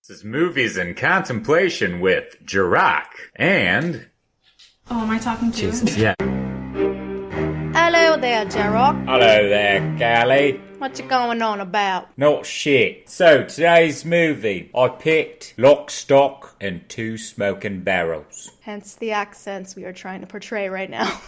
This is Movies in Contemplation with Jarokk and... Oh, am I talking to you? Jesus, yeah. Hello there, Jarokk. Hello there, Cali. What you going on about? Not shit. So, today's movie, I picked Lock, Stock, and Two Smoking Barrels. Hence the accents we are trying to portray right now.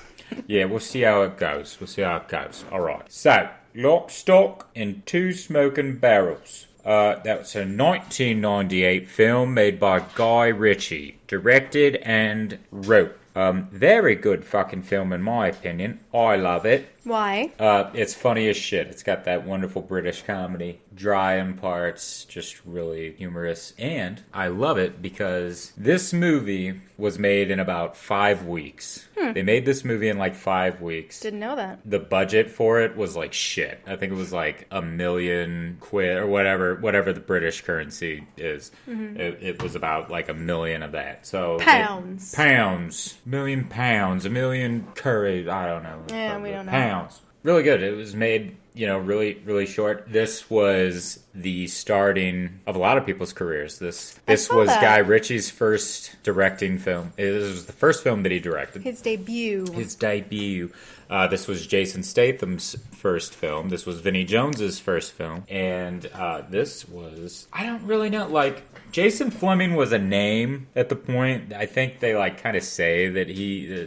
Yeah, we'll see how it goes. Alright. So, Lock, Stock, and Two Smoking Barrels. That was a 1998 film made by Guy Ritchie. Directed and wrote. Very good fucking film in my opinion. I love it. Why? It's funny as shit. It's got that wonderful British comedy. Dry in parts, just really humorous. And I love it because this movie was made in about 5 weeks. They made this movie in like 5 weeks. Didn't know that. The budget for it was like shit. I think it was like £1 million or whatever the British currency is. Mm-hmm. It was about like £1 million of that. So Pounds. £1 million, £1 million curry. I don't know. Yeah, we don't know. Pounds. Really good. It was made, really, really short. This was the starting of a lot of people's careers. This was Guy Ritchie's first directing film. This was the first film that he directed. His debut. This was Jason Statham's first film. This was Vinnie Jones's first film. And this was... I don't really know. Like, Jason Fleming was a name at the point. I think they, kind of say that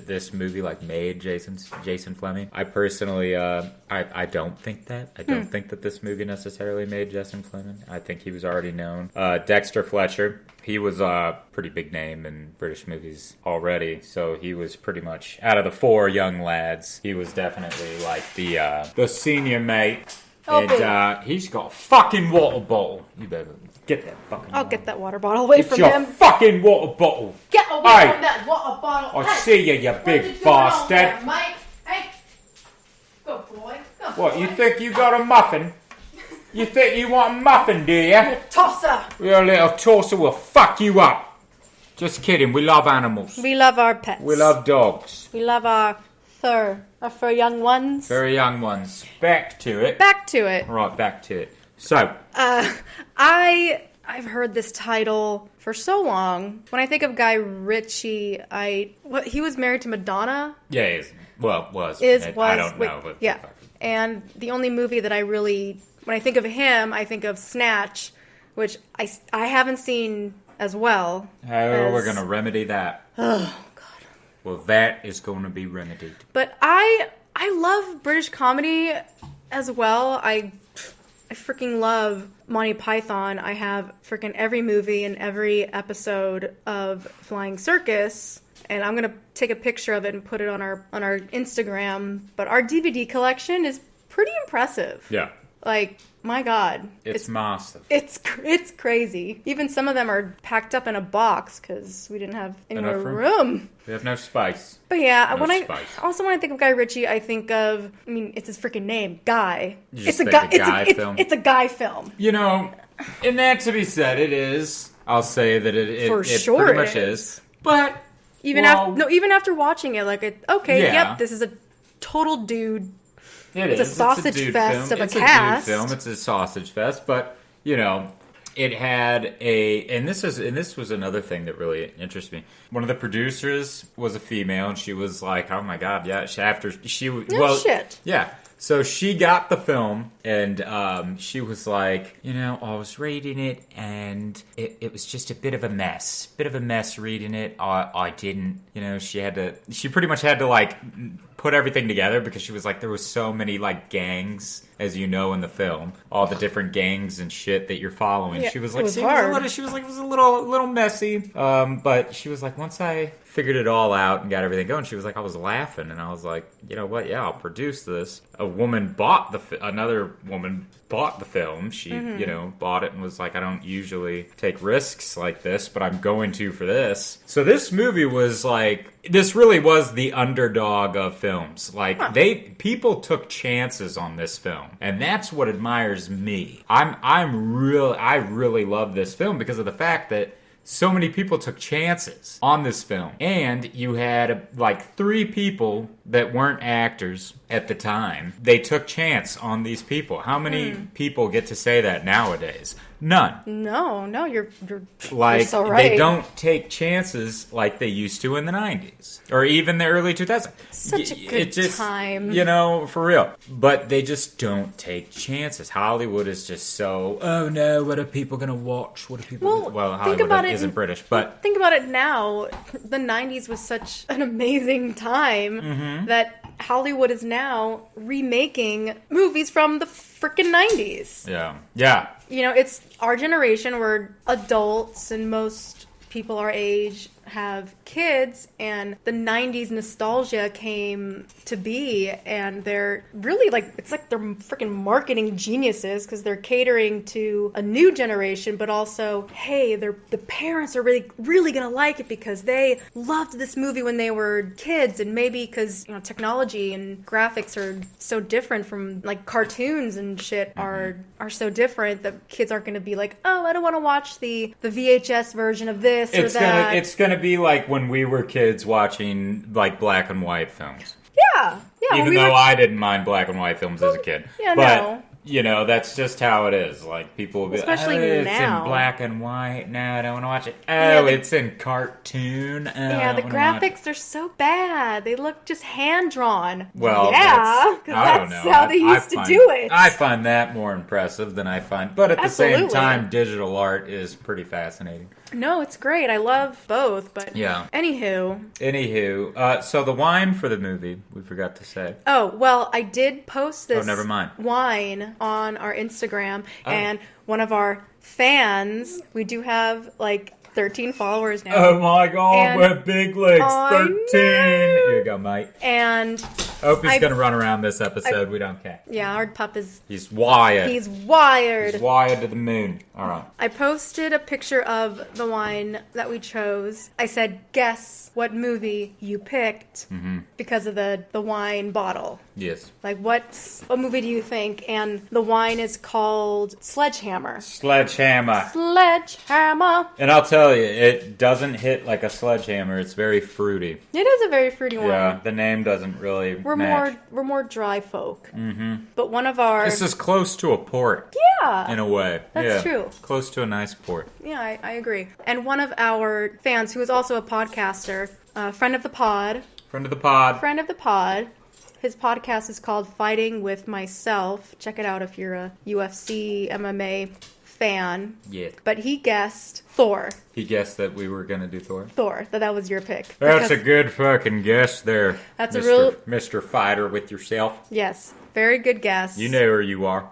this movie, made Jason Fleming. I personally, I don't think that. I don't think that this movie necessarily made Jason Fleming. I think he was already known. Dexter Fletcher. He was a pretty big name in British movies already, so he was pretty much, out of the 4 young lads, he was definitely the senior mate. Opie. And he's got a fucking water bottle. You better get that fucking I'll get that water bottle away from your him. Fucking water bottle. Get away from that water bottle. I see you big bastard. Mike? Hey. Good boy. Good What, boy. you think you got a muffin? You think you want a muffin, do you? Tosser. Your little tosser will fuck you up. Just kidding, we love animals. We love our pets. We love dogs. We love our fur young ones. Very young ones. Back to it. Right, back to it. So. I've heard this title for so long. When I think of Guy Ritchie, he was married to Madonna? Yeah, he is. Well, was. I don't know. But yeah. And the only movie that when I think of him, I think of Snatch, which I haven't seen as well. Oh, we're going to remedy that. Oh, God. Well, that is going to be remedied. But I love British comedy as well. I freaking love Monty Python. I have freaking every movie and every episode of Flying Circus. And I'm going to take a picture of it and put it on our Instagram. But our DVD collection is pretty impressive. Yeah. My God. It's massive. It's crazy. Even some of them are packed up in a box because we didn't have any more room. We have no space. But yeah, when I think of Guy Ritchie, I think of, it's his freaking name, Guy. It's a Guy film. It's a Guy film. And that to be said, it is. I'll say that it sure pretty much is. But even after watching it, yep, this is a total dude. It's a sausage fest of a cast. It's a dude film. It's a sausage fest, but it had and this was another thing that really interests me. One of the producers was a female, and she was like, "Oh my God, yeah." Shit. Yeah. So she got the film, and she was like, I was reading it, and it was just a bit of a mess. Reading it. I didn't, she pretty much had to, put everything together because she was like, there was so many, gangs, as in the film. All the different gangs and shit that you're following. Yeah, she was like, it was a little messy. But she was like, once I figured it all out and got everything going, she was like, I was laughing, and I was like, you know what? Yeah, I'll produce this. Another woman bought the film. She, bought it and was like, I don't usually take risks like this, but I'm going to for this. So this movie was this really was the underdog of films. People took chances on this film, and that's what admires me. I really love this film because of the fact that so many people took chances on this film. And you had 3 people that weren't actors at the time. They took chance on these people. How many people get to say that nowadays? None. No, you're Like, you're so right. they don't take chances like they used to in the 90s. Or even the early 2000s. Such a good time. You know, for real. But they just don't take chances. Hollywood is just so, oh no, what are people going to watch? What are people... Well, think Hollywood about isn't British, but... Think about it now. The 90s was such an amazing time that Hollywood is now remaking movies from the freaking 90s. Yeah. You know, it's our generation. We're adults, and most people our age have kids, and the 90s nostalgia came to be, and they're really like, it's like they're freaking marketing geniuses because they're catering to a new generation, but also, hey, the parents are really gonna like it because they loved this movie when they were kids, and maybe because, you know, technology and graphics are so different from like cartoons and shit are so different that kids aren't gonna be like, oh, I don't want to watch the VHS version of this or that. It's gonna be like when we were kids watching like black and white films. Yeah. Even though I didn't mind black and white films as a kid. Yeah, but, no. you know, that's just how it is. Like, people will be Especially like, it's now. in black and white. No, I don't want to watch it. Yeah, It's in cartoon. Yeah, the graphics are so bad. They look just hand-drawn. Well, yeah, because I don't that's know. how they used to do it. I find that more impressive than I find. But at the same Absolutely. time, digital art is pretty fascinating. No, it's great. I love both, but Yeah. Anywho, so the wine for the movie, we forgot to say. oh, well, I did post this never mind. wine on our Instagram, and one of our fans, we do have like 13 followers now. Oh my god, And we're big legs, I 13! know. Here you go, mate. And Opie's gonna run around this episode, we don't care. yeah, our pup is... He's wired. He's wired. He's wired to the moon. Alright. I posted a picture of the wine that we chose. I said, guess what movie you picked because of the wine bottle. Yes. Like, what movie do you think? And the wine is called Sledgehammer. Sledgehammer. Sledgehammer. And I'll tell you, it doesn't hit like a sledgehammer. It's very fruity. It is a very fruity wine. Yeah, the name doesn't really match. We're more dry folk. But one of our... This is close to a port. Yeah. In a way. That's true. Close to a nice port. Yeah, I agree. And one of our fans, who is also a podcaster, friend of the pod, his podcast is called Fighting with Myself. Check it out if you're a UFC, MMA fan. Yeah. But he guessed Thor. He guessed that we were going to do Thor. That was your pick. That's a good fucking guess there. That's Mr. Fighter with yourself. Yes, very good guess. You know where you are.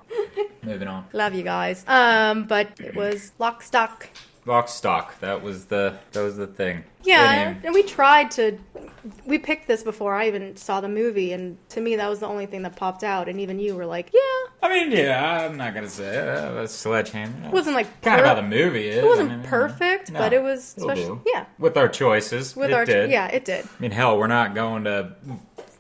Moving on. Love you guys. But it was Lock, Stock. Lock, Stock. That was the thing. Yeah, and we picked this before I even saw the movie, and to me that was the only thing that popped out, and even you were like, yeah. I mean, yeah, I'm not going to say it. Sledgehammer. It wasn't like... kind of how the movie is. It wasn't perfect, but it was... Special. Yeah. With our choices, it did. Yeah, it did. I mean, hell, we're not going to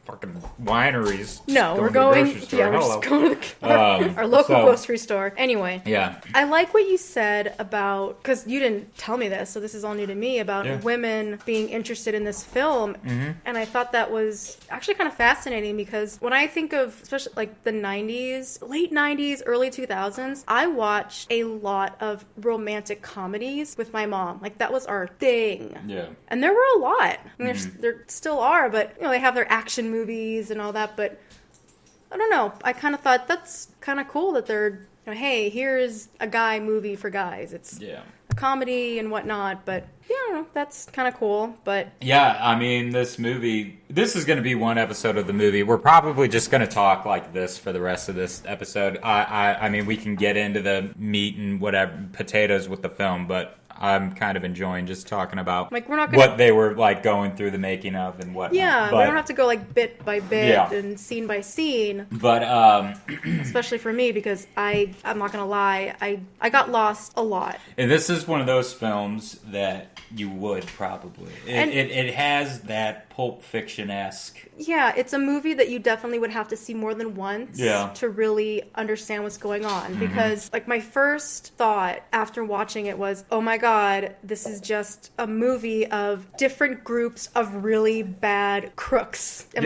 fucking wineries. No, we're to the going... grocery store. Yeah, we're just going to our local grocery store. Anyway. Yeah. I like what you said about... Because you didn't tell me this, so this is all new to me, about women being interested in this film. And I thought that was actually kind of fascinating because when I think of, especially like the 90s, late 90s, early 2000s, I watched a lot of romantic comedies with my mom. Like, that was our thing. Yeah. And there were a lot. And there still are, but, you know, they have their action movies and all that, but I don't know. I kind of thought that's kind of cool that they're, you know, hey, here's a guy movie for guys. It's a comedy and whatnot, but yeah, I don't know, that's kind of cool. But yeah, I mean, this is going to be one episode of the movie. We're probably just going to talk like this for the rest of this episode. I mean, we can get into the meat and whatever, potatoes with the film, but I'm kind of enjoying just talking about like, we're not what they were like going through the making of and whatnot. Yeah, but we don't have to go like bit by bit and scene by scene. But especially for me, because I'm not gonna lie, I got lost a lot. And this is one of those films that you would probably. It has that Pulp Fiction-esque. Yeah, it's a movie that you definitely would have to see more than once to really understand what's going on. Because like my first thought after watching it was, oh my god, this is just a movie of different groups of really bad crooks. Am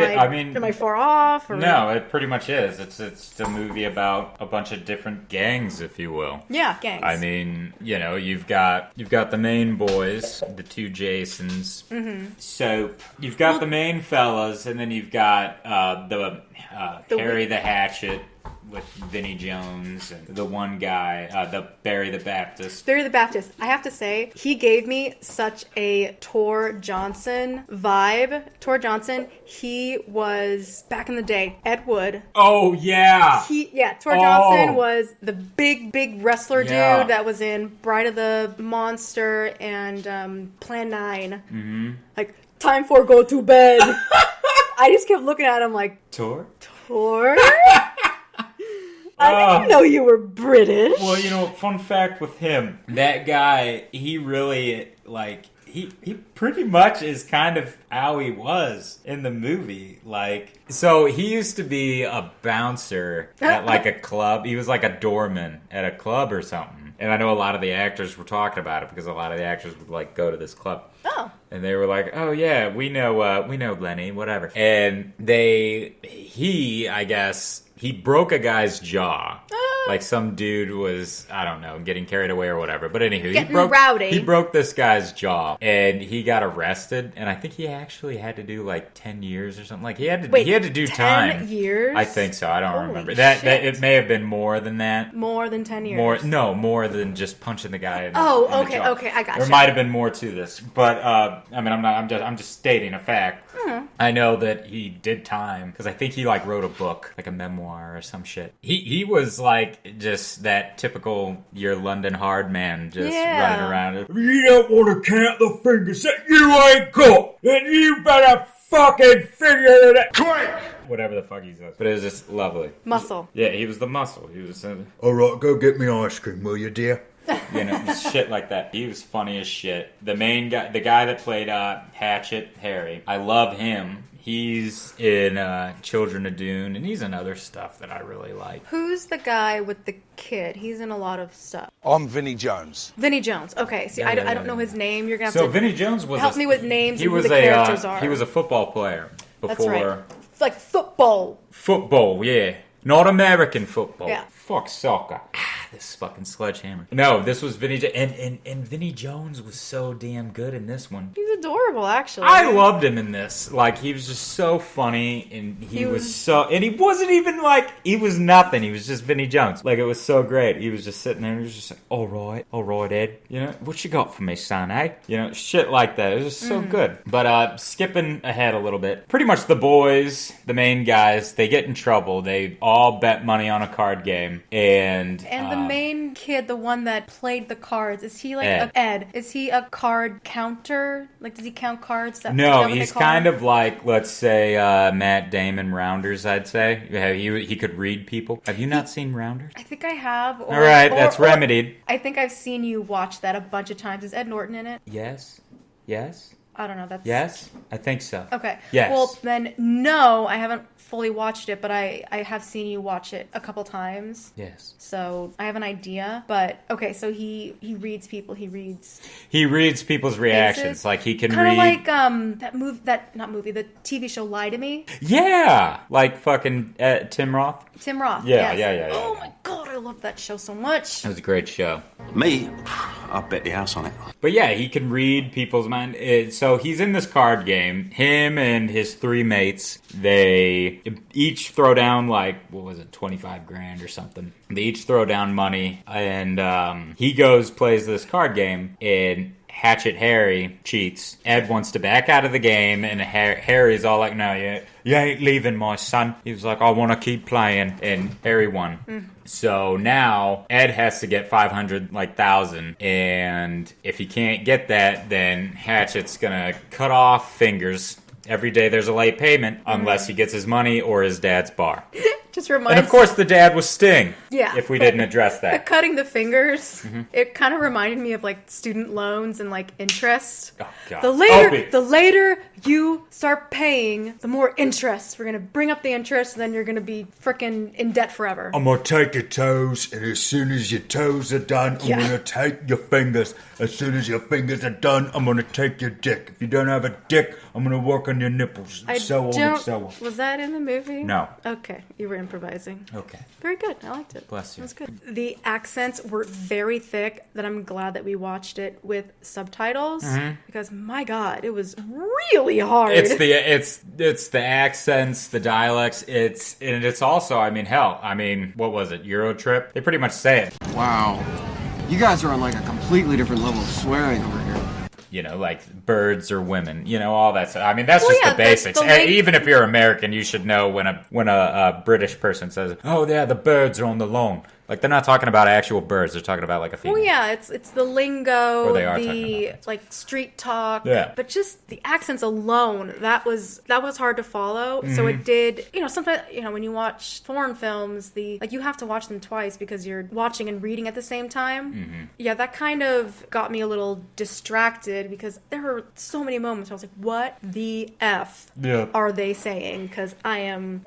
I far off? Or? No, it pretty much is. It's a movie about a bunch of different gangs, if you will. Yeah, gangs. I mean, you've got the main boys, the two Jasons. Mm-hmm. So you've got the main fellas, and then you've got the Harry the Hatchet with Vinnie Jones and the one guy, the Barry the Baptist. Barry the Baptist. I have to say, he gave me such a Tor Johnson vibe. Tor Johnson, he was, back in the day, Ed Wood. Oh, yeah! Tor Johnson was the big wrestler dude that was in Bride of the Monster and Plan 9. Mm-hmm. Like, time for go to bed. I just kept looking at him like, Tor? I didn't know you were British. Well, fun fact with him, that guy, he really, he pretty much is kind of how he was in the movie. So he used to be a bouncer at, a club. He was like a doorman at a club or something. And I know a lot of the actors were talking about it because a lot of the actors would, go to this club. Oh. And they were like, oh, yeah, we know Lenny, whatever. And I guess... He broke a guy's jaw. Some dude was, I don't know, getting carried away or whatever. But anywho, rowdy. He broke this guy's jaw, and he got arrested. And I think he actually had to do 10 years or something. He had to do 10 time. 10 years? I think so. I don't remember. Shit. That it may have been more than that. More than 10 years. More than just punching the guy in the okay, jaw. okay, I got you. There might have been more to this, but I'm just stating a fact. Mm-hmm. I know that he did time because I think he wrote a book, a memoir or some shit. He was just that typical your London hard man just running around. If you don't want to count the fingers that you ain't got, then you better fucking figure it out. Quick! Whatever the fuck he says. But it was just lovely. Muscle. Yeah, he was the muscle. He was... Alright, go get me ice cream, will you, dear? Shit like that. He was funny as shit. The main guy, the guy that played Hatchet, Harry, I love him. He's in Children of Dune, and he's in other stuff that I really like. Who's the guy with the kid? He's in a lot of stuff. I'm Vinnie Jones. Vinnie Jones. Okay, see, I don't know his name. You're going to have to Vinnie Jones was help me with names and who the characters are. He was a football player before. That's right. It's football. Football, yeah. Not American football. Yeah. Fuck soccer. This fucking sledgehammer. No, this was Vinnie and Vinnie Jones was so damn good in this one. He's adorable, actually. I loved him in this. He was just so funny, and he wasn't even he was nothing. He was just Vinnie Jones. It was so great. He was just sitting there and he was just all right, Ed. What you got for me, son, eh? Shit like that. It was just so good. But skipping ahead a little bit, pretty much the boys, the main guys, they get in trouble. They all bet money on a card game, and the main kid, the one that played the cards, is he Ed. Is he a card counter? Does he count cards? No, he's kind of let's say, Matt Damon Rounders, I'd say. He could read people. Have you not seen Rounders? I think I have. All right, that's remedied. I think I've seen you watch that a bunch of times. Is Ed Norton in it? Yes. I don't know. Yes, I think so. Okay. Yes. Well, then, no, I haven't fully watched it, but I have seen you watch it a couple times. Yes. So I have an idea, but okay. So he reads people. He reads people's reactions. Faces. He can kind read. Kind of the TV show Lie to Me. Yeah, fucking Tim Roth. Tim Roth. Yeah, yes. yeah. Oh my god, I love that show so much. It was a great show. Me, I bet the house on it. But yeah, he can read people's mind. So he's in this card game. Him and his three mates, they each throw down 25 grand or something. They each throw down money, and he plays this card game, and Hatchet Harry cheats. Ed wants to back out of the game, and Harry's all like, no, you ain't leaving, my son. He was like, I want to keep playing, and Harry won. So now Ed has to get 500,000, and if he can't get that, then Hatchet's gonna cut off fingers. Every day there's a late payment unless he gets his money or his dad's bar. Just reminds. And of course, the dad was Sting. Yeah, If we didn't address that. Cutting the fingers. Mm-hmm. It kind of reminded me of like student loans and like interest. Oh, God. The Opie. later you start paying, the more interest. We're gonna bring up the interest, and then you're gonna be freaking in debt forever. I'm gonna take your toes, and as soon as your toes are done, I'm gonna take your fingers. As soon as your fingers are done, I'm gonna take your dick. If you don't have a dick, I'm gonna work on your nipples. And so on and so on. Was that in the movie? No. Okay, you were improvising. Okay. Very good. I liked it. Bless you. That's good. The accents were very thick. That I'm glad that we watched it with subtitles because my God, it was really hard. It's the accents, the dialects. It's also, I mean, hell, what was it? Euro Trip? They pretty much say it. Wow. You guys are on like a completely different level of swearing over here. You know, like birds or women, you know, all that stuff. I mean, that's Well, just yeah, the basics. the Even if you're American, you should know when a British person says, "Oh, yeah, the birds are on the lawn." Like, they're not talking about actual birds. They're talking about, like, a female. Well, yeah, it's the lingo, Or they are talking about that. like street talk. Yeah. But just the accents alone, that was hard to follow. So it did, sometimes, when you watch foreign films, you have to watch them twice because you're watching and reading at the same time. Yeah, that kind of got me a little distracted because there were so many moments where I was like, what the F are they saying? Because I am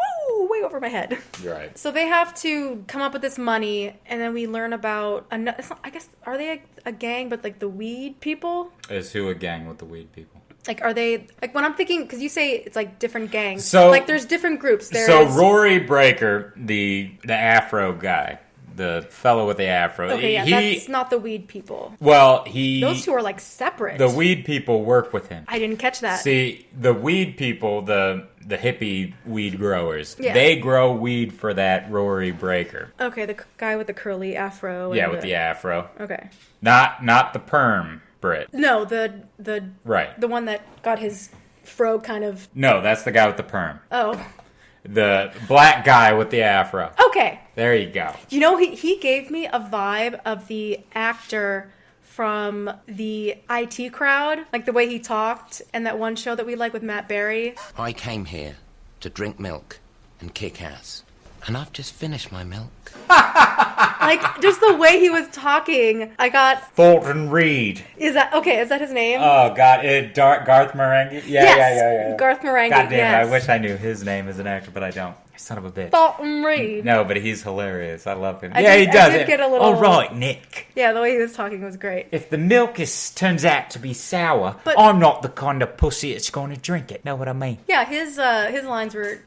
way over my head. You're right. So they have to come up with this money, and then we learn about I guess, are they a gang, but like the weed people? Is who a gang with the weed people? Like, are they, like, when I'm thinking, because you say it's like different gangs. So, like, there's different groups. Rory Breaker, the Afro guy, the fellow with the afro. Okay, yeah, that's not the weed people. Well, those two are like separate. The weed people work with him. I didn't catch that. See, the weed people, the hippie weed growers, Yeah. they grow weed for that Rory Breaker. Okay, the guy with the curly afro. Yeah, with the afro. Okay. Not the perm Brit. No, the Right. the one that got his fro kind of. No, that's the guy with the perm. Oh. The black guy with the afro. Okay. There you go. You know, he gave me a vibe of the actor from the IT Crowd, like the way he talked, and that one show that we like with Matt Berry. I came here to drink milk and kick ass. And I've just finished my milk. Like, just the way he was talking, I got... Fulton Reed. Is that his name? Oh, God. Garth Marenghi? Yeah. Garth Marenghi, God damn yes. it. I wish I knew his name as an actor, but I don't. Son of a bitch. Fulton Reed. No, but he's hilarious. I love him. I He does did it. get a little... All right, Nick. Yeah, the way he was talking was great. If the milk turns out to be sour, But- I'm not the kind of pussy that's going to drink it. Know what I mean? Yeah, his lines were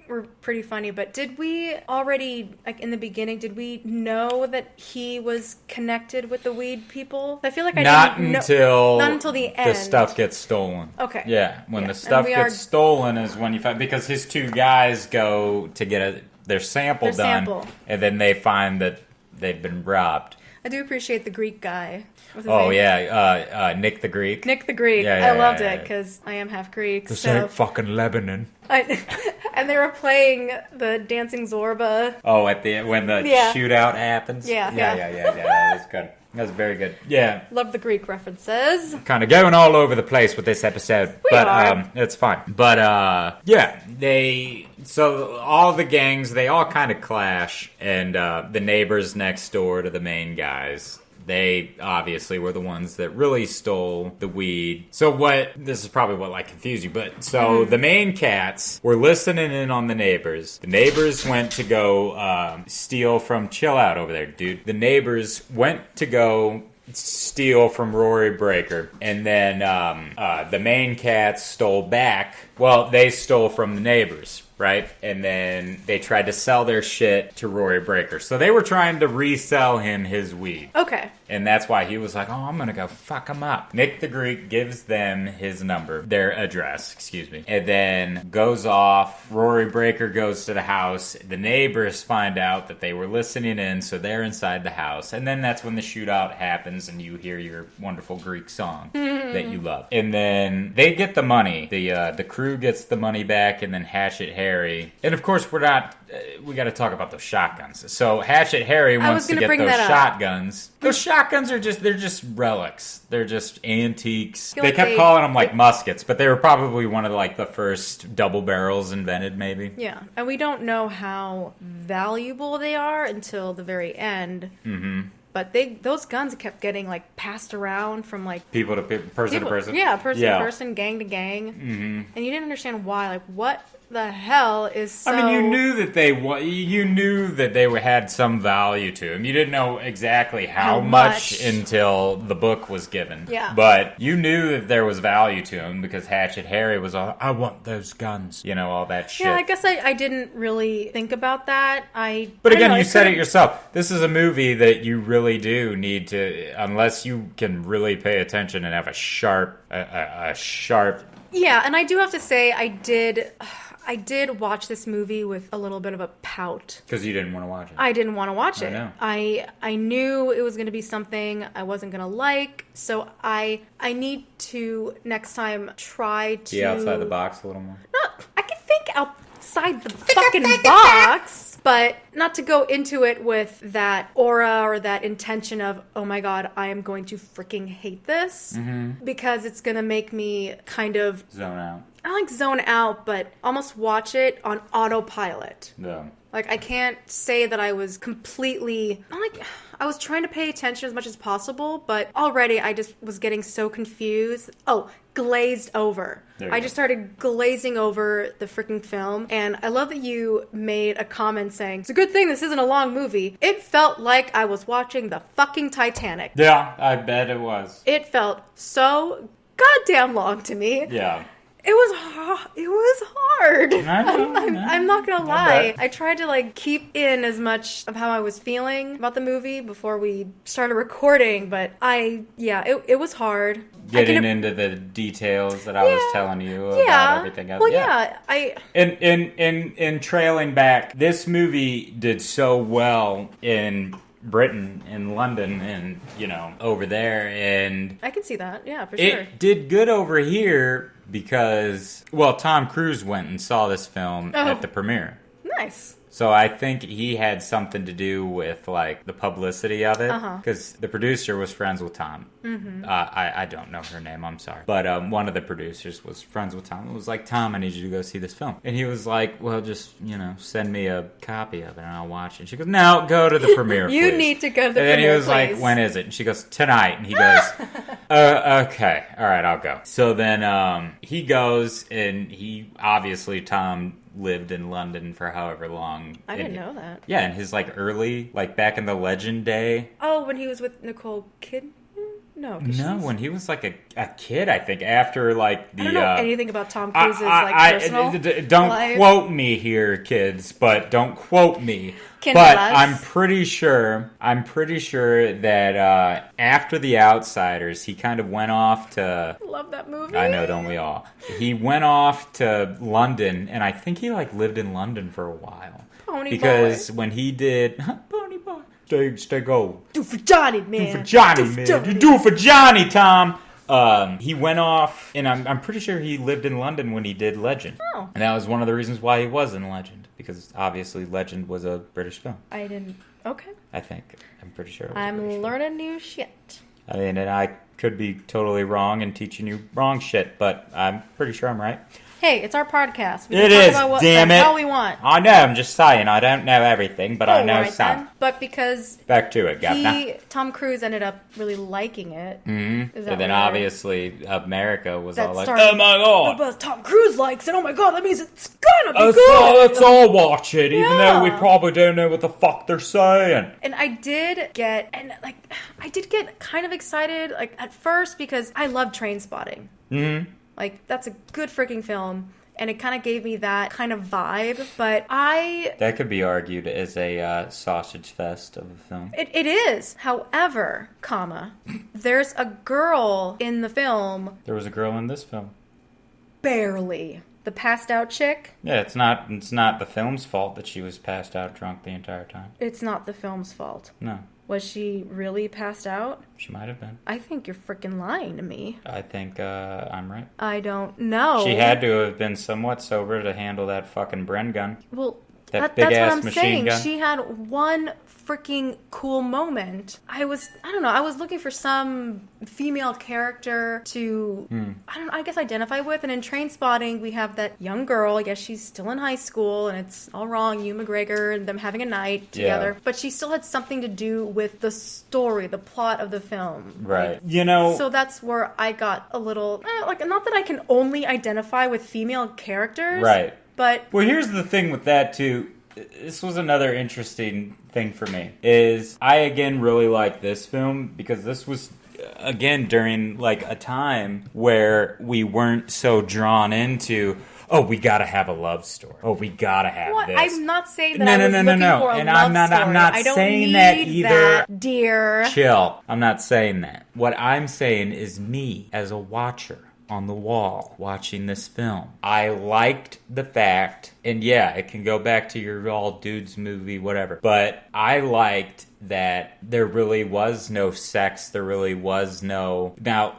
pretty funny, but did we already, like, in the beginning, did we know that he was connected with the weed people? I feel like I Not didn't know... until Not until the end. the stuff gets stolen. Okay. Yeah, when Yeah, the and stuff we gets are- stolen is when you find... Because his two guys go to get their sample Their done, sample. and then they find that they've been robbed. I do appreciate the Greek guy. What's his Oh, name? yeah, Nick the Greek. Nick the Greek. Yeah, I loved yeah. it because I am half Greek. This So ain't fucking Lebanon. and they were playing the Dancing Zorba. Oh, when the Yeah. shootout happens? Yeah. That was good. That was very good. Yeah. Love the Greek references. Kind of going all over the place with this episode, but are. it's fine. But so all the gangs, they all kind of clash, and the neighbors next door to the main guys, they obviously were the ones that really stole the weed. So this is probably what like confused you, but so the main cats were listening in on the neighbors. The neighbors went to go steal from chill out over there, dude. The neighbors went to go steal from Rory Breaker, and then the main cats stole back. Well, they stole from the neighbors, right? And then they tried to sell their shit to Rory Breaker. So they were trying to resell him his weed. Okay. And that's why he was like, oh, I'm going to go fuck him up. Nick the Greek gives them his number, their address, and then goes off. Rory Breaker goes to the house. The neighbors find out that they were listening in, so they're inside the house. And then that's when the shootout happens and you hear your wonderful Greek song. that you love. And then they get the money. The crew gets the money back, and then Hatchet Harry. And of course, we got to talk about those shotguns. So Hatchet Harry wants to get those shotguns. Those shotguns are just relics. They're just antiques. They kept calling them like muskets, but they were probably one of like the first double barrels invented, maybe. Yeah, and we don't know how valuable they are until the very end. Mm-hmm. But those guns kept getting like passed around from like people to person to person. Yeah, person to person, gang to gang, and you didn't understand why. Like, what the hell is so... I mean, you knew that they had some value to them. You didn't know exactly how much until the book was given. Yeah. But you knew that there was value to them because Hatchet Harry was all, I want those guns. You know, all that shit. Yeah, I guess I didn't really think about that. But again, you said it yourself. This is a movie that you really do need to, unless you can really pay attention and have a sharp... Yeah, and I do have to say, I did watch this movie with a little bit of a pout. Because you didn't want to watch it. I didn't want to watch it. I know. I knew it was going to be something I wasn't going to like, so I need to next time try to... Be outside the box a little more? No, I can think outside the fucking box, but not to go into it with that aura or that intention of, oh my god, I am going to freaking hate this, because it's going to make me kind of... Zone out. I like zone out, but almost watch it on autopilot. Yeah. Like, I can't say that I was completely... I was trying to pay attention as much as possible, but already I just was getting so confused. Oh, glazed over. I just started glazing over the freaking film, and I love that you made a comment saying, it's a good thing this isn't a long movie. It felt like I was watching the fucking Titanic. Yeah, I bet it was. It felt so goddamn long to me. Yeah. It was hard. I know, I'm not gonna lie. I tried to keep in as much of how I was feeling about the movie before we started recording, but it was hard. Getting into the details that I was telling you about everything else. Well, In trailing back, this movie did so well in Britain, in London, and over there, and I can see that. Yeah, for sure. It did good over here because, well, Cruise went and saw this film at the premiere. Nice. So I think he had something to do with the publicity of it, because the producer was friends with Tom. Mm-hmm. I don't know her name, I'm sorry, but one of the producers was friends with Tom. It was like, Tom, I need you to go see this film, and he was like, well, just send me a copy of it and I'll watch it. And she goes, no, go to the premiere. You please. need to go to the premiere. And then he was please. like, when is it? And she goes, tonight. And he goes, okay, all right, I'll go. So then he goes, and Tom lived in London for however long. I didn't know that. Yeah, in his early, back in the Legend day. Oh, when he was with Nicole Kidman? No, when he was a kid, I think, after the... I don't know anything about Tom Cruise's personal don't life. Quote me here, kids, but don't quote me. I'm pretty sure that after The Outsiders, he kind of went off to... Love that movie. I know, don't we all? He went off to London, and I think he liked in London for a while. Because when he did... Pony boy. Stay gold. Do for Johnny, man. Do for Johnny, man. You do it for Johnny, Tom. He went off, and I'm pretty sure he lived in London when he did Legend. Oh. And that was one of the reasons why he was in Legend, because obviously Legend was a British film. I didn't... Okay. I think. I'm pretty sure it was I'm learning new shit. I mean, and I could be totally wrong and teaching you wrong shit, but I'm pretty sure I'm right. Hey, it's our podcast. We can talk about what damn the it. hell we want. I know, I'm just saying. I don't know everything, but I know some. Then. But because back to it, Governor. Tom Cruise ended up really liking it. Mm-hmm. And then obviously America was all like, oh my god. But Tom Cruise likes it. Oh my god, that means it's gonna be good. Let's all watch it, even though we probably don't know what the fuck they're saying. And I did get kind of excited at first because I love Trainspotting. Mm-hmm. That's a good freaking film, and it kind of gave me that kind of vibe, but That could be argued as a sausage fest of a film. It is. However, there's a girl in the film. There was a girl in this film. Barely. The passed out chick? Yeah, it's not the film's fault that she was passed out drunk the entire time. It's not the film's fault. No. Was she really passed out? She might have been. I think you're freaking lying to me. I think I'm right. I don't know. She had to have been somewhat sober to handle that fucking Bren gun. Well, That that's big-ass what I'm machine saying. gun. She had one freaking cool moment. I don't know, I was looking for some female character to, I guess identify with. And in Trainspotting, we have that young girl. I guess she's still in high school, and it's all wrong, Ewan McGregor and them having a night together. Yeah. But she still had something to do with the story, the plot of the film. Right. You know... So that's where I got a little, not that I can only identify with female characters. Right. But... Well, here's the thing with that, too. This was another interesting thing for me, is I, again, really like this film because this was, again, during, like, a time where we weren't so drawn into, oh, we gotta have a love story. Oh, we gotta have this. I'm not saying that I was looking for a and love I'm not, story. I'm not I don't saying need that either. that, dear. Chill. I'm not saying that. What I'm saying is me, as a watcher, on the wall watching this film. I liked the fact, and yeah, it can go back to your all dudes movie, whatever, but I liked that there really was no sex, there really was no... Now,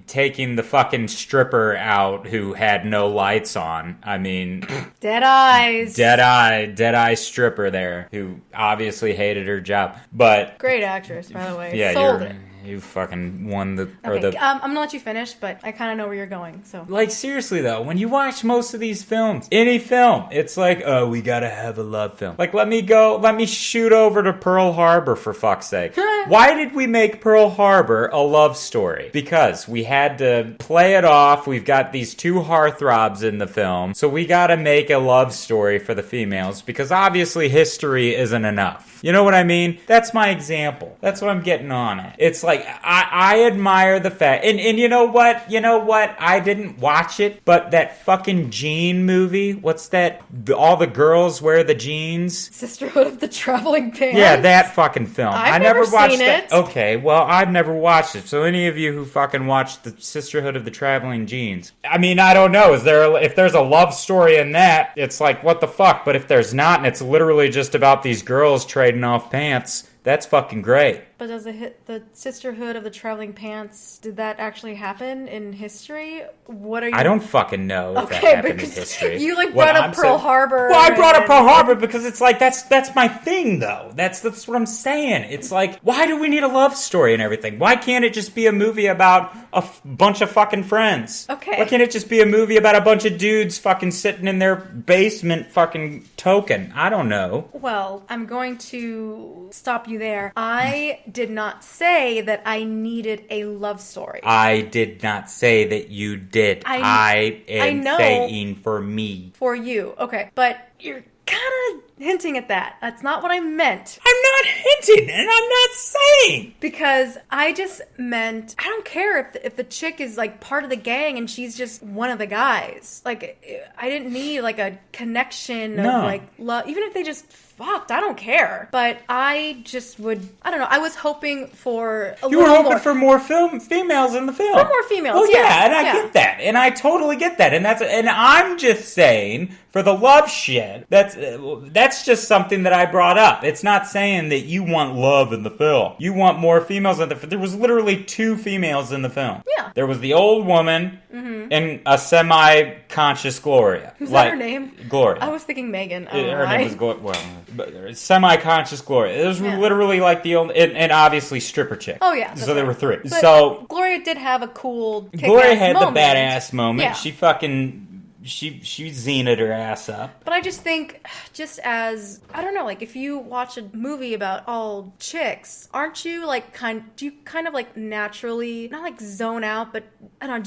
taking the fucking stripper out who had no lights on, I mean... Dead eyes. Dead eye stripper there, who obviously hated her job, but... Great actress, by the way. Yeah, Sold it. You fucking won the... Okay, I'm gonna let you finish, but I kind of know where you're going, so... Like, seriously, though, when you watch most of these films, any film, it's like, oh, we gotta have a love film. Like, let me shoot over to Pearl Harbor, for fuck's sake. Why did we make Pearl Harbor a love story? Because we had to play it off, we've got these two heartthrobs in the film, so we gotta make a love story for the females, because obviously history isn't enough. You know what I mean? That's my example. That's what I'm getting on at. It's like, I admire the fact, and you know what? I didn't watch it, but that fucking jean movie, what's that? All the girls wear the jeans. Sisterhood of the Traveling Pants. Yeah, that fucking film. I've I never never watched seen that. it. Okay, well, I've never watched it. So any of you who fucking watched the Sisterhood of the Traveling Jeans, I mean, I don't know. If there's a love story in that, it's like, what the fuck? But if there's not, and it's literally just about these girls trading off pants, that's fucking great. But does the Sisterhood of the Traveling Pants, did that actually happen in history? What are you... I don't fucking know if that happened in history. You What brought up I'm Pearl saying- Harbor. Well, I brought up Pearl Harbor because it's like, that's my thing, though. That's what I'm saying. It's like, why do we need a love story and everything? Why can't it just be a movie about a bunch of fucking friends? Okay. Why can't it just be a movie about a bunch of dudes fucking sitting in their basement fucking token? I don't know. Well, I'm going to stop you there. I did not say that I needed a love story. I did not say that you did. I am know. saying for me. For you. Okay. But you're kind of hinting at that. That's not what I meant. I'm not hinting, and I'm not saying. Because I just meant, I don't care if the chick is like part of the gang and she's just one of the guys. Like, I didn't need like a connection of like love. Even if they just fucked, I don't care. But I just would, I don't know, I was hoping for a You little were hoping more. for more females in the film. For more females, well, yeah. And I get that, and I totally get that, and I'm just saying for the love shit. That's just something that I brought up. It's not saying that you want love in the film. You want more females in the film. There was literally 2 females in the film. Yeah. There was the old woman and a semi-conscious Gloria. Was that her name? Gloria. I was thinking Megan. I don't know Her why. name was but semi-conscious Gloria. It was literally like the old, and obviously stripper chick. Oh, yeah. So there were 3. But So Gloria did have a cool kick-ass Gloria had moment. the badass moment. Yeah. She fucking she zena'd her ass up. But I just think, just as, I don't know, like if you watch a movie about all chicks, aren't you like do you kind of like naturally, not like zone out, but I don't know,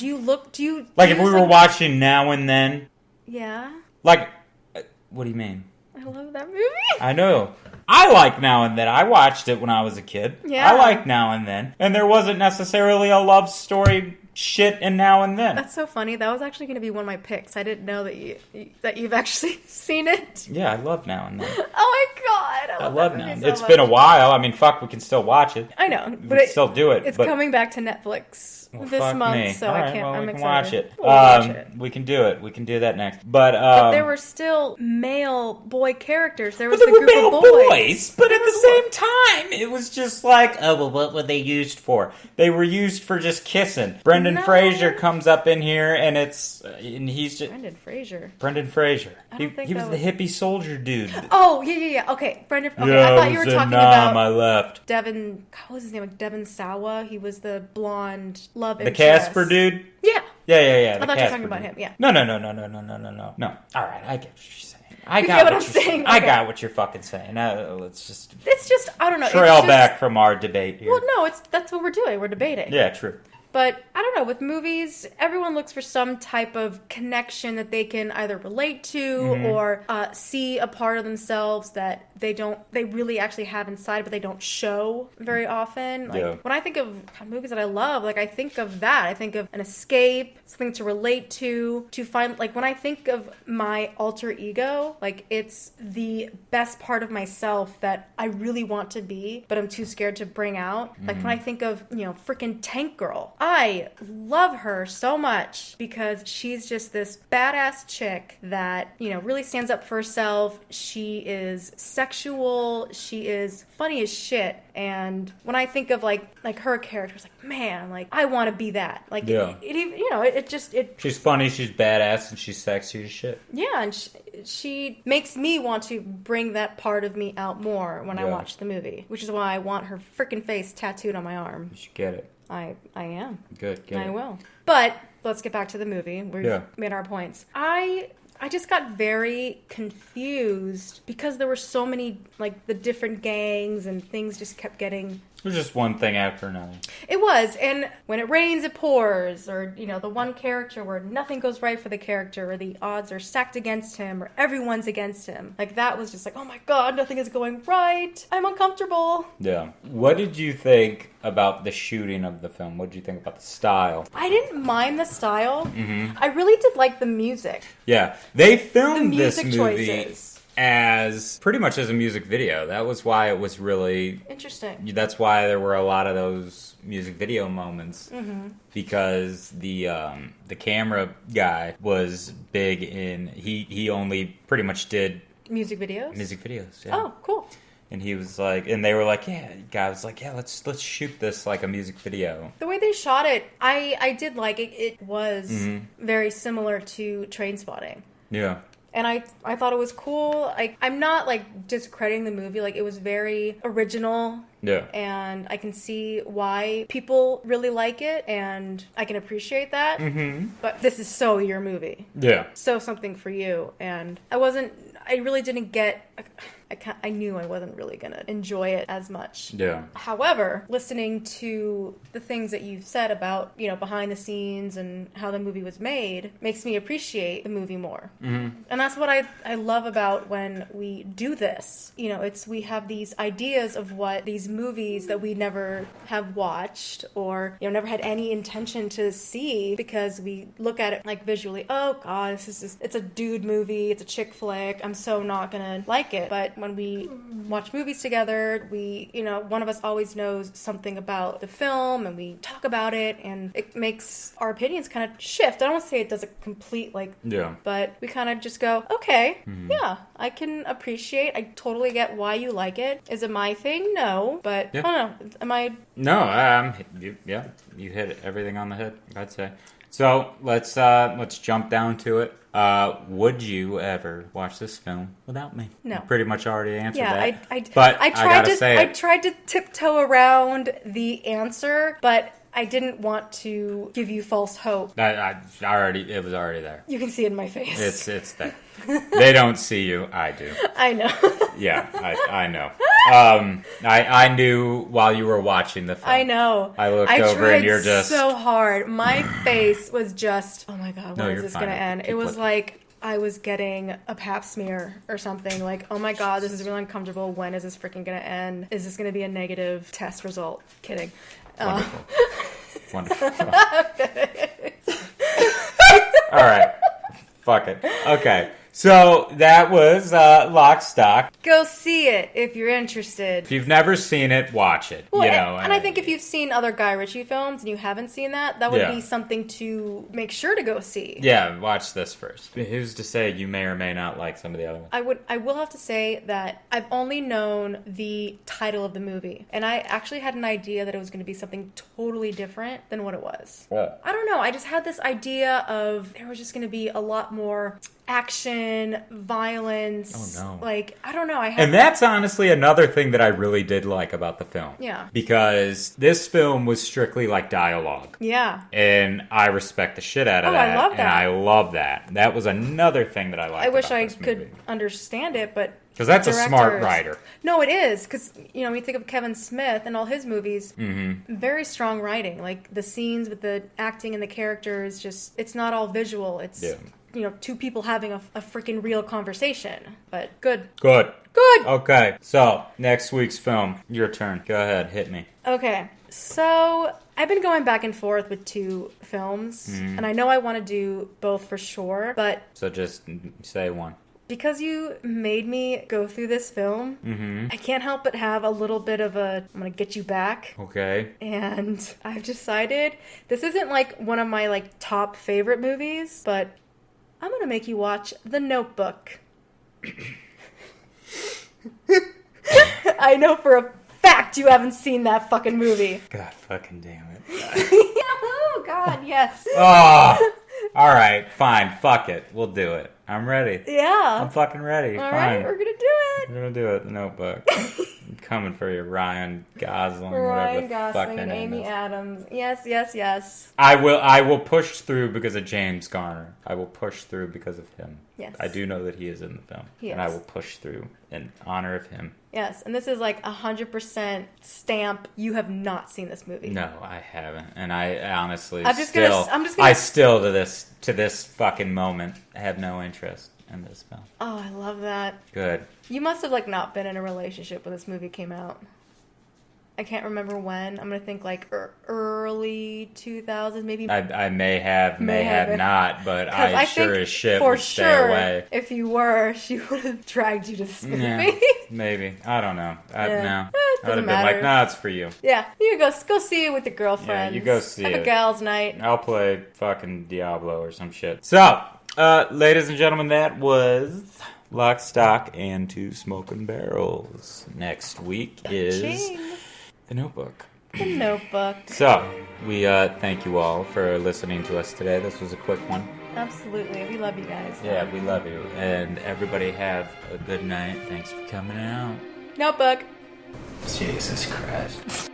do you Like if we were watching Now and Then. Yeah. Like, what do you mean? I love that movie. I know. I like Now and Then. I watched it when I was a kid. Yeah. I like Now and Then. And there wasn't necessarily a love story shit in Now and Then. That's so funny. That was actually going to be one of my picks. I didn't know that you've actually seen it. Yeah, I love Now and Then. Oh my god, I love that Now movie and so Then. It's much. been a while. I mean, fuck, we can still watch it. I know, We but can still do it. It's but coming back to Netflix Well, this fuck month, me. so All I right, can't. well, I'm we can excited. watch it. We'll watch it. We can do it. We can do that next. But There were still male boy characters. There was there the were group male of boys. but at the same time, it was just like, oh, well, what were they used for? They were used for just kissing. Brendan Fraser comes up in here, and he's just Brendan Fraser. He was the hippie soldier dude. Oh, yeah. Okay, Brendan. Okay, I thought you were talking about I left. Devin. What was his name? Like Devin Sawa. He was the blonde love The interest. Casper dude. Yeah. Yeah. I thought you were talking about him. Yeah. No. All right, I get what you're saying. I You got get what what I'm you're saying? I Okay. got what you're fucking saying. Let's just It's just I don't know. trail it's just, back from our debate here. Well, no, that's what we're doing. We're debating. Yeah, true. But I don't know, with movies, everyone looks for some type of connection that they can either relate to or see a part of themselves that they really actually have inside, but they don't show very often. Like when I think of movies that I love, like I think of that. I think of an escape, something to relate to find, like when I think of my alter ego, like it's the best part of myself that I really want to be, but I'm too scared to bring out. Like when I think of, freaking Tank Girl, I love her so much because she's just this badass chick that, really stands up for herself. She is sexual. She is funny as shit. And when I think of like her character, it's like, man, like I want to be that. Like, She's funny, she's badass, and she's sexy as shit. Yeah, and she makes me want to bring that part of me out more when I watch the movie, which is why I want her freaking face tattooed on my arm. You should get it. I am. Good, get it. I will. But let's get back to the movie. We've made our points. I just got very confused because there were so many, like, the different gangs and things just kept getting... It was just one thing after another. It was, and when it rains, it pours, or, the one character where nothing goes right for the character, or the odds are stacked against him, or everyone's against him. Like, that was just like, oh my god, nothing is going right. I'm uncomfortable. Yeah. What did you think about the shooting of the film? What did you think about the style? I didn't mind the style. Mm-hmm. I really did like the music. Yeah. They filmed the this music movie choices. as pretty much as a music video. That was why it was really interesting. That's why there were a lot of those music video moments because the camera guy was big in he only pretty much did music videos. Yeah. Oh, cool. And he was like, and they were like, guy was like, let's shoot this like a music video. The way they shot it, I did like it. It was very similar to Trainspotting. Yeah. And I thought it was cool. I'm not, like, discrediting the movie. Like, it was very original. Yeah. And I can see why people really like it, and I can appreciate that. Mm-hmm. But this is so your movie. Yeah. So something for you. And I really didn't get... I knew I wasn't really going to enjoy it as much. Yeah. However, listening to the things that you've said about, behind the scenes and how the movie was made makes me appreciate the movie more. Mm-hmm. And that's what I love about when we do this. We have these ideas of what these movies that we never have watched or, never had any intention to see because we look at it like visually, oh god, it's a dude movie, it's a chick flick, I'm so not gonna like it. But when we watch movies together, we, one of us always knows something about the film and we talk about it and it makes our opinions kind of shift. I don't want to say it does a complete, but we kind of just go, okay, yeah, I can appreciate, I totally get why you like it. Is it my thing? No, but I don't know. Am I? No, you hit everything on the head, I'd say. So let's jump down to it. Would you ever watch this film without me? No. You pretty much already answered that. I tried to tiptoe around the answer, but I didn't want to give you false hope. It was already there. You can see it in my face. It's there. They don't see you. I do. I know. Yeah, I know. I knew while you were watching the film. I know. I looked over and you're tried just so hard. My face was just, oh my god, when is this going to end? It was like I was getting a pap smear or something. Like, oh my god, this is really uncomfortable. When is this freaking going to end? Is this going to be a negative test result? Kidding. Wonderful. All right. Fuck it. Okay. So that was Lock, Stock. Go see it if you're interested. If you've never seen it, watch it. Well, you know, and I think if you've seen other Guy Ritchie films and you haven't seen that would be something to make sure to go see. Yeah, watch this first. Who's to say you may or may not like some of the other ones? I will have to say that I've only known the title of the movie, and I actually had an idea that it was going to be something totally different than what it was. What? I don't know. I just had this idea of there was just going to be a lot more action, violence. Oh, no. Like, I don't know. And that's honestly another thing that I really did like about the film. Yeah. Because this film was strictly like dialogue. Yeah. And I respect the shit out of that. I love that. And I love that. That was another thing that I liked. I wish about I this could movie. understand it, but because that's a smart writer. No, it is. Because, you know, when you think of Kevin Smith and all his movies, very strong writing. Like, the scenes with the acting and the characters, just, it's not all visual. It's, you know, two people having a freaking real conversation. But good. Good. Good! Okay, so, next week's film. Your turn. Go ahead, hit me. Okay, so I've been going back and forth with two films, and I know I want to do both for sure, but... So just say one. Because you made me go through this film, I can't help but have a little bit of a, I'm gonna get you back. Okay. And I've decided, this isn't like one of my like top favorite movies, but I'm gonna make you watch The Notebook. I know for a fact you haven't seen that fucking movie. God fucking damn it. Oh god, yes. Oh, alright, fine, fuck it. We'll do it. I'm ready. Yeah. I'm fucking ready. All Fine. right, we're gonna do it. We're gonna do it. The Notebook. I'm coming for you, Ryan Gosling. Ryan whatever the fuck Gosling your and name Amy is. Adams. Yes, yes, yes. I will push through because of James Garner. I will push through because of him. Yes. I do know that he is in the film. He and I is. will push through in honor of him. Yes, and this is like 100% stamp. You have not seen this movie. No, I haven't. And I honestly I'm just gonna- I still to this fucking moment have no interest in this film. Oh, I love that. Good. You must have like not been in a relationship when this movie came out. I can't remember when. I'm gonna think like early 2000s, maybe. I may have been. not, but 'Cause I sure think as shit for would stay sure, away. if you were, she would have dragged you to this movie. Yeah, maybe. I don't know. No. It I would doesn't have been matter. like, nah, it's for you. Yeah, you go see it with your girlfriend. Yeah, you go see Have it. a gals' night. I'll play fucking Diablo or some shit. So, ladies and gentlemen, that was Lock, Stock, and Two Smoking Barrels. Next week is Ching. The Notebook. The Notebook. So, we thank you all for listening to us today. This was a quick one. Absolutely. We love you guys. Yeah, we love you. And everybody have a good night. Thanks for coming out. Notebook. Jesus Christ.